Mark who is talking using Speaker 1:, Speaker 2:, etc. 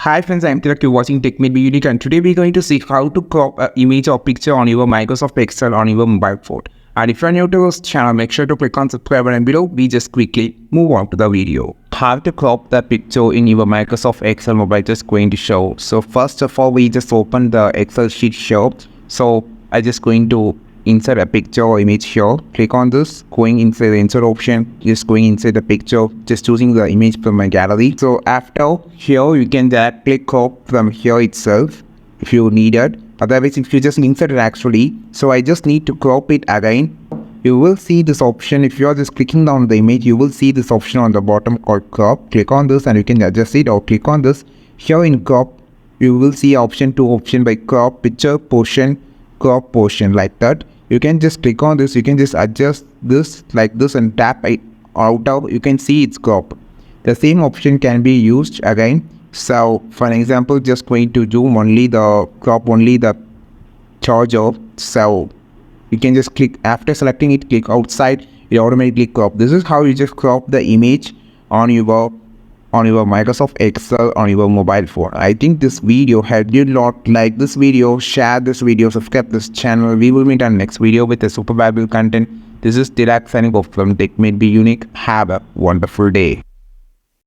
Speaker 1: Hi friends, I'm Tilak. You're watching Tech Made Be Unique, and today we're going to see how to crop an image or picture on your Microsoft Excel on your mobile phone. And if you're new to this channel, make sure to click on subscribe button below. We just quickly move on to the video. How to crop the picture in your Microsoft Excel mobile, just going to show. So first of all, we just open the Excel sheet here. So I just going to insert a picture or image here. Click on this, going inside the insert option, just going inside the picture, just choosing the image from my gallery. So after here, you can directly crop from here itself if you need it. Otherwise, if you just insert it actually, so I just need to crop it again. You will see this option. If you are just clicking down the image, you will see this option on the bottom called crop. Click on this and you can adjust it, or click on this. Here in crop, you will see option by crop picture portion, crop portion, like that. You can just click on this, you can just adjust this like this and tap it out of, you can see it's crop. The same option can be used again. So for an example, just going to zoom only the crop only the charger. So you can just click, after selecting it, click outside, it automatically crop. This is how you just crop the image on your Microsoft Excel on your mobile phone. I think this video helped you a lot. Like this video, share this video, subscribe this channel. We will meet on next video with a super valuable content. This is Tilak signing off from Tech Made Be Unique. Have a wonderful day.